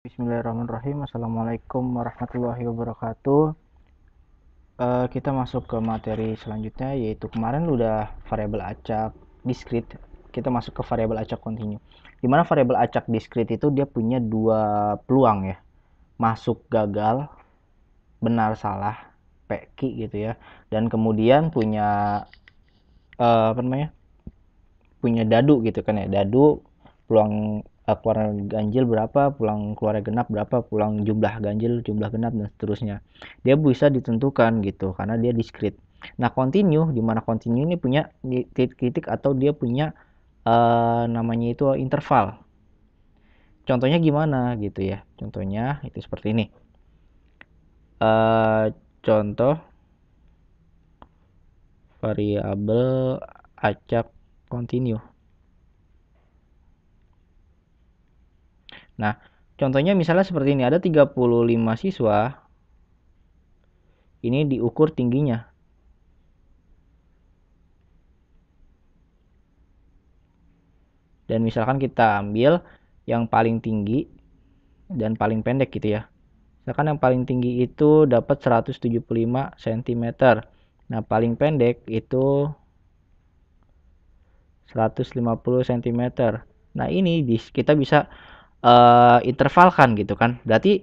Bismillahirrahmanirrahim. Assalamualaikum warahmatullahi wabarakatuh. Kita masuk ke materi selanjutnya, yaitu kemarin udah variabel acak discrete. Kita masuk ke variabel acak continue. Dimana variabel acak discrete itu dia punya dua peluang ya, masuk gagal, benar salah, PQ gitu ya. Dan kemudian punya punya dadu gitu kan ya, dadu peluang keluar ganjil berapa, peluang keluar genap berapa, peluang jumlah ganjil, jumlah genap, dan seterusnya. Dia bisa ditentukan gitu karena dia discrete. Nah, continue, di mana continue ini punya titik-titik atau dia punya namanya itu interval. Contohnya gimana gitu ya? Contohnya itu seperti ini. Contoh variabel acak continue. Nah, contohnya misalnya seperti ini, ada 35 siswa, ini diukur tingginya. Dan misalkan kita ambil yang paling tinggi dan paling pendek gitu ya. Misalkan yang paling tinggi itu dapat 175 cm. Nah, paling pendek itu 150 cm. Nah, ini kita bisa intervalkan gitu kan. Berarti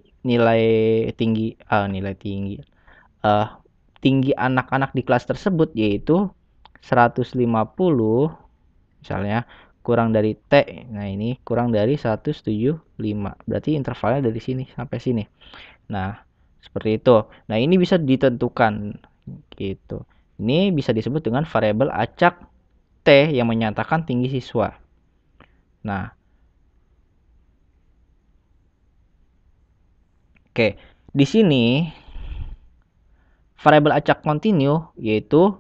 tinggi anak-anak di kelas tersebut yaitu 150 misalnya kurang dari T. Nah, ini kurang dari 175. Berarti intervalnya dari sini sampai sini. Nah, seperti itu. Nah, ini bisa ditentukan gitu. Ini bisa disebut dengan variabel acak T yang menyatakan tinggi siswa. Nah, oke. Di sini variabel acak continue yaitu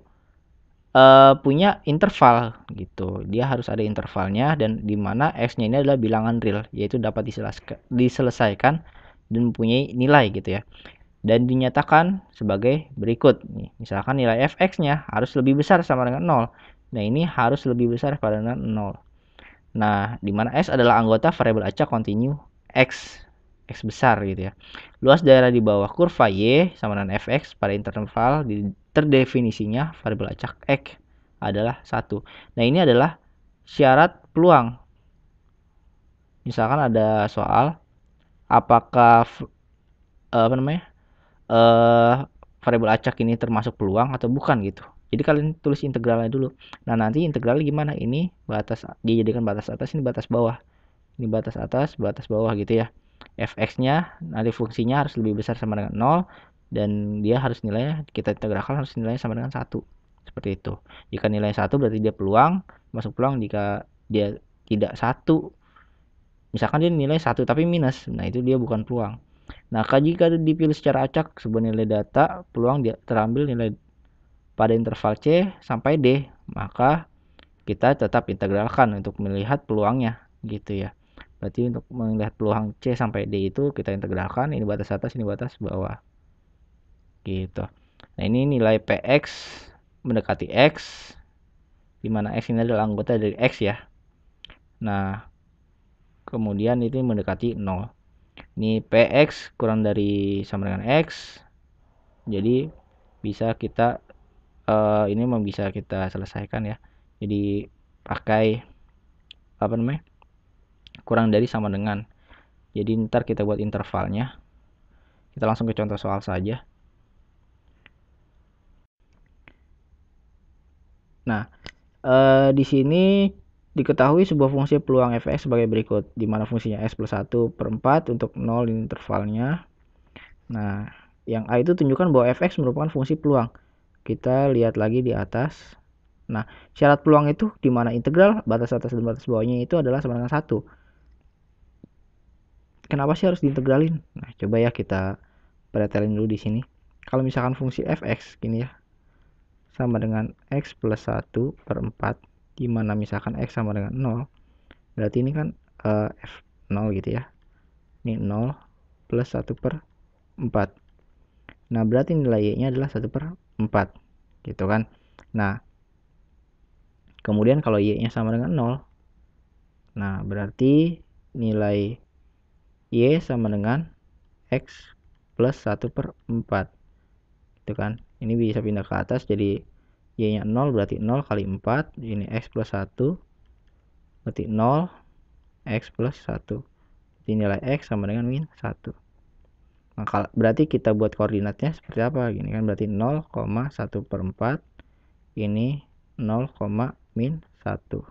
punya interval gitu. Dia harus ada intervalnya dan di mana x-nya ini adalah bilangan real, yaitu dapat diselesaikan dan mempunyai nilai gitu ya. Dan dinyatakan sebagai berikut. Nih, misalkan nilai fx-nya harus lebih besar sama dengan 0. Nah, ini harus lebih besar pada dengan 0. Nah, di mana S adalah anggota variabel acak continue X besar gitu ya. Luas daerah di bawah kurva Y sama dengan Fx pada interval terdefinisinya variabel acak X adalah 1. Nah, ini adalah syarat peluang. Misalkan ada soal apakah variabel acak ini termasuk peluang atau bukan gitu. Jadi kalian tulis integralnya dulu. Nah, nanti integralnya gimana? Ini batas dijadikan batas atas, ini batas bawah. Ini batas atas, batas bawah gitu ya. Fx-nya nanti fungsinya harus lebih besar sama dengan 0 dan dia harus nilainya kita integralkan harus nilainya sama dengan 1. Seperti itu. Jika nilai 1 berarti dia peluang, masuk peluang. Jika dia tidak 1, misalkan dia nilai 1 tapi minus, nah itu dia bukan peluang. Nah, jika dipilih secara acak sebuah nilai data, peluang dia terambil nilai pada interval C sampai D, maka kita tetap integralkan untuk melihat peluangnya gitu ya. Berarti untuk melihat peluang C sampai D itu kita integralkan, ini batas atas, ini batas bawah. Gitu. Nah, ini nilai Px mendekati X, di mana X ini adalah anggota dari X ya. Nah, kemudian itu mendekati 0. Ini Px kurang dari sama dengan X. Jadi bisa kita ini bisa kita selesaikan ya. Jadi pakai kurang dari sama dengan. Jadi ntar kita buat intervalnya. Kita langsung ke contoh soal saja. Nah, di sini diketahui sebuah fungsi peluang fx sebagai berikut, di mana fungsinya s plus 1/4 untuk 0 intervalnya. Nah, yang A itu tunjukkan bahwa fx merupakan fungsi peluang. Kita lihat lagi di atas. Nah, syarat peluang itu di mana integral batas atas dan batas bawahnya itu adalah sama dengan 1. Kenapa sih harus diintegralin? Nah, coba ya kita pretelin dulu di sini. Kalau misalkan fungsi fx gini ya, sama dengan x plus 1/4, di mana misalkan x sama dengan 0, berarti ini kan f 0 gitu ya. Ini 0 plus 1/4. Nah, berarti nilai y-nya adalah 1/4 gitu kan. Nah, kemudian kalau y-nya sama dengan 0, nah berarti nilai Y sama dengan X plus 1/4 gitu kan. Ini bisa pindah ke atas, jadi Y nya 0 berarti 0 kali 4, ini X plus 1 berarti 0 X plus 1, jadi nilai X sama dengan min 1. Nah, berarti kita buat koordinatnya seperti apa gini kan, berarti 0,1/4 ini 0, min 1.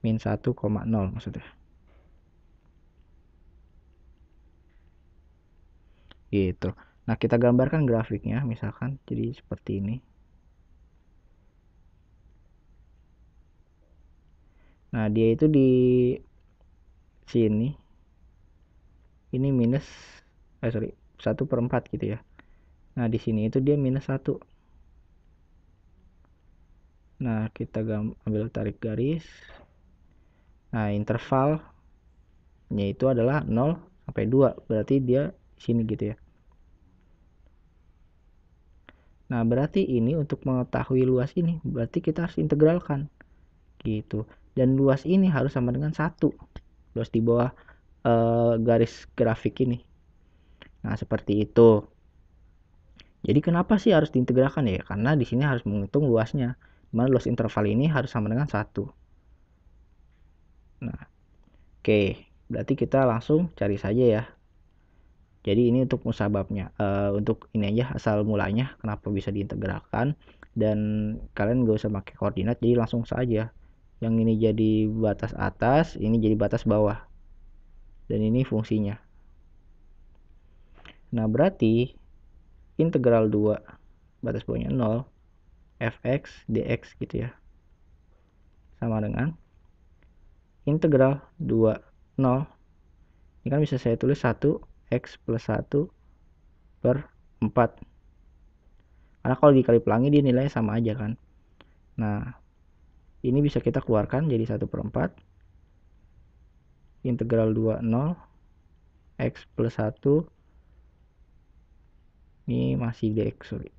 Min 1,0 maksudnya. Gitu. Nah, kita gambarkan grafiknya misalkan jadi seperti ini. Nah, dia itu di sini ini minus 1/4 gitu ya. Nah, di sini itu dia minus 1. Nah, kita ambil tarik garis. Nah, intervalnya itu adalah 0 sampai 2, berarti dia di sini gitu ya. Nah, berarti ini untuk mengetahui luas ini berarti kita harus integralkan gitu. Dan luas ini harus sama dengan 1. Luas di bawah garis grafik ini. Nah, seperti itu. Jadi kenapa sih harus diintegralkan ya? Karena di sini harus menghitung luasnya. Dimana luas interval ini harus sama dengan 1. Nah, oke. Berarti kita langsung cari saja ya. Jadi ini untuk musababnya. Untuk ini aja asal mulanya kenapa bisa diintegralkan. Dan kalian gak usah pakai koordinat, jadi langsung saja. Yang ini jadi batas atas, ini jadi batas bawah. Dan ini fungsinya. Nah, berarti integral 2 batas bawahnya 0 fx dx gitu ya, sama dengan integral 2 0, ini kan bisa saya tulis 1 x plus 1/4, karena kalau dikali pelangi dia nilainya sama aja kan. Nah, ini bisa kita keluarkan jadi 1/4 integral 2 0 x plus 1, ini masih dx, sorry.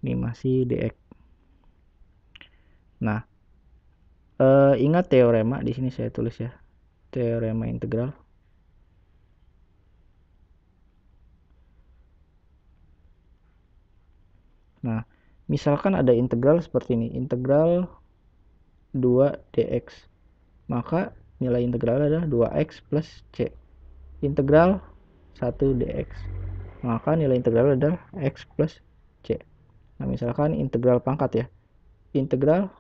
Ini masih dx. Nah, ingat teorema di sini saya tulis ya, teorema integral. Nah, misalkan ada integral seperti ini, integral 2 dx, maka nilai integral adalah 2x plus c. Integral 1 dx, maka nilai integral adalah x plus c. Nah, misalkan integral pangkat ya, integral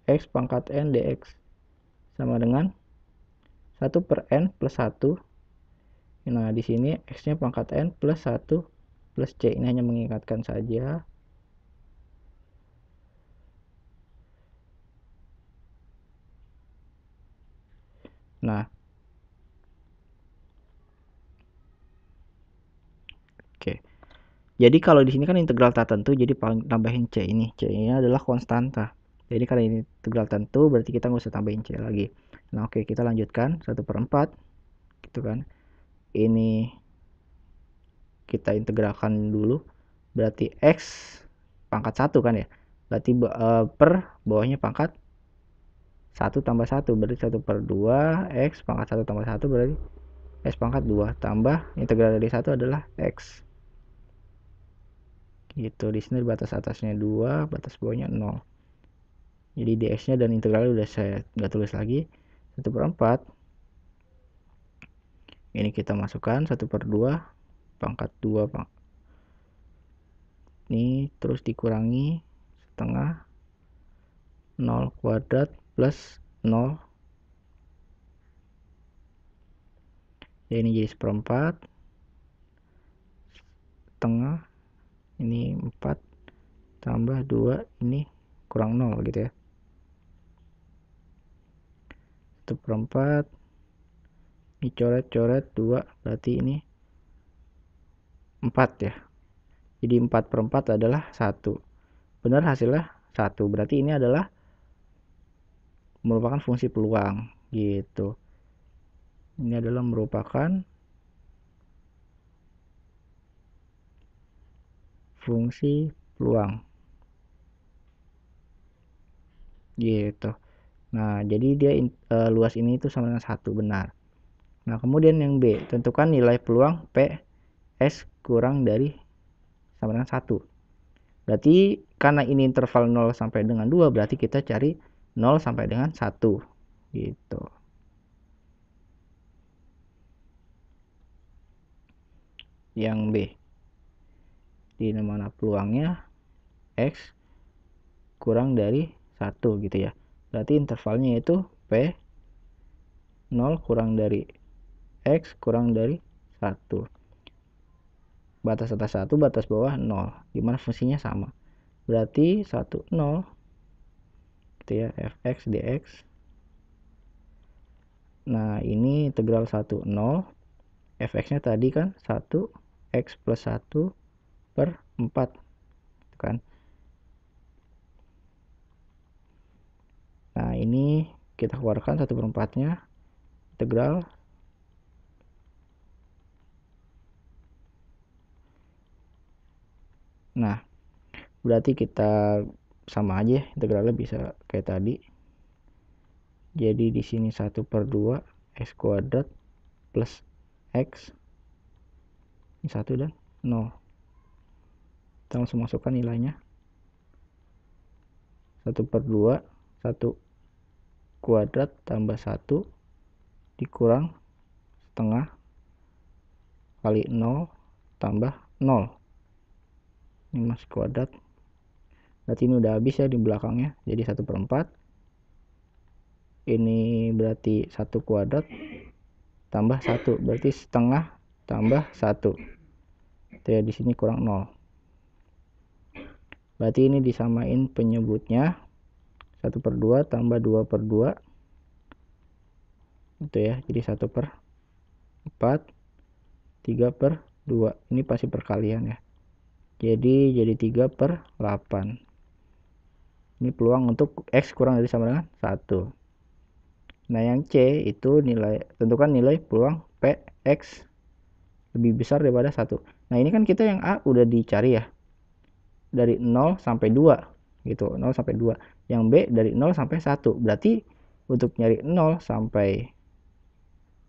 x pangkat n dx sama dengan 1/n plus 1. Nah, di sini x-nya pangkat n plus 1 plus c. Ini hanya mengingatkan saja. Nah, oke. Jadi kalau di sini kan integral tak tentu, jadi tambahin c ini. C-nya adalah konstanta. Jadi kalau ini integral tentu, berarti kita nggak usah tambahin c lagi. Nah, oke, kita lanjutkan 1/4 gitu kan. Ini kita integralkan dulu. Berarti x pangkat 1 kan ya. Berarti per bawahnya pangkat 1 tambah 1, berarti 1/2 x pangkat 1 tambah 1 berarti x pangkat 2 tambah integral dari 1 adalah x. Gitu, di sini batas atasnya 2, batas bawahnya 0. Jadi dx-nya dan integralnya udah saya nggak tulis lagi. 1/4 ini kita masukkan 1/2 pangkat 2 ini terus dikurangi setengah 0 kuadrat plus 0 ya, ini jadi 1/4 setengah ini 4 tambah 2 ini kurang 0 gitu ya. 1/4 ini coret-coret 2 berarti ini 4 ya. Jadi 4/4 adalah 1. Benar hasilnya 1. Berarti ini adalah merupakan fungsi peluang gitu. Ini adalah merupakan fungsi peluang gitu. Nah, jadi dia luas ini itu sama dengan 1, benar. Nah, kemudian yang B, tentukan nilai peluang P S kurang dari sama dengan 1. Berarti karena ini interval 0 sampai dengan 2, berarti kita cari 0 sampai dengan 1 gitu. Yang B, di mana peluangnya X kurang dari 1 gitu ya. Berarti intervalnya itu P 0 kurang dari X kurang dari 1. Batas atas 1, batas bawah 0. Dimana fungsinya sama. Berarti 1, 0 gitu ya, fx dx. Nah, ini integral 1, 0. Fx-nya tadi kan 1, X plus 1 per 4. Kan? Nah, ini kita keluarkan 1 per 4-nya. Integral nah, berarti kita sama aja integralnya bisa kayak tadi. Jadi di sini 1 per 2 x kuadrat plus x. Ini 1 dan 0. Kita langsung masukkan nilainya. 1 per 2, 1 kuadrat tambah 1 dikurang setengah kali 0 tambah 0. Ini masih kuadrat. Berarti ini udah habis ya di belakangnya. Jadi 1 per 4. Ini berarti 1 kuadrat tambah 1. Berarti setengah tambah 1. Itu ya, di sini kurang 0. Berarti ini disamain penyebutnya. 1 per 2 tambah 2 per 2. Itu ya, jadi 1 per 4. 3 per 2. Ini pasti perkalian ya. Jadi 3 per 8. Ini peluang untuk X kurang dari sama dengan 1. Nah, yang C itu tentukan nilai peluang PX lebih besar daripada 1. Nah, ini kan kita yang A udah dicari ya. Dari 0 sampai 2 gitu. 0 sampai 2. Yang B dari 0 sampai 1. Berarti untuk nyari 0 sampai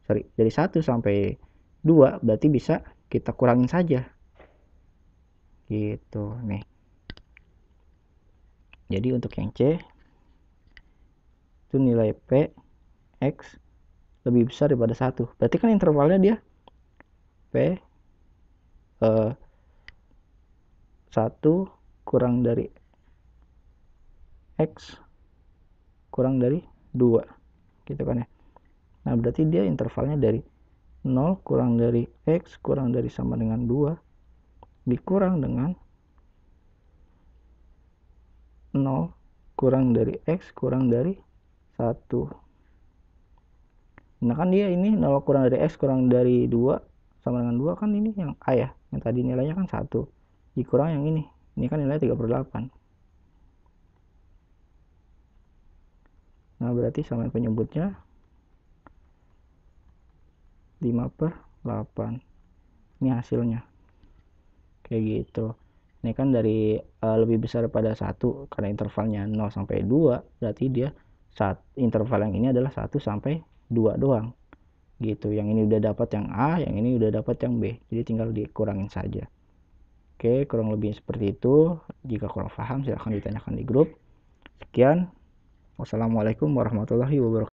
dari 1 sampai 2 berarti bisa kita kurangin saja. Gitu nih. Jadi untuk yang C itu nilai P X lebih besar daripada 1. Berarti kan intervalnya dia P 1 kurang dari X kurang dari 2 gitu kan ya. Nah, berarti dia intervalnya dari 0 kurang dari X kurang dari sama dengan 2 dikurang dengan 0 kurang dari X kurang dari 1. Nah, kan dia ini 0 kurang dari X kurang dari 2 sama dengan 2 kan ini yang A ya. Yang tadi nilainya kan 1. Dikurang yang ini. Ini kan nilai 3 per 8. Nah, berarti samain penyebutnya 5 per 8. Ini hasilnya. Kayak gitu. Ini kan dari lebih besar pada 1 karena intervalnya 0 sampai 2. Berarti dia interval yang ini adalah 1 sampai 2 doang. Gitu. Yang ini udah dapat yang A, yang ini udah dapat yang B. Jadi tinggal dikurangin saja. Oke, kurang lebih seperti itu. Jika kurang paham silahkan ditanyakan di grup. Sekian. Wassalamualaikum warahmatullahi wabarakatuh.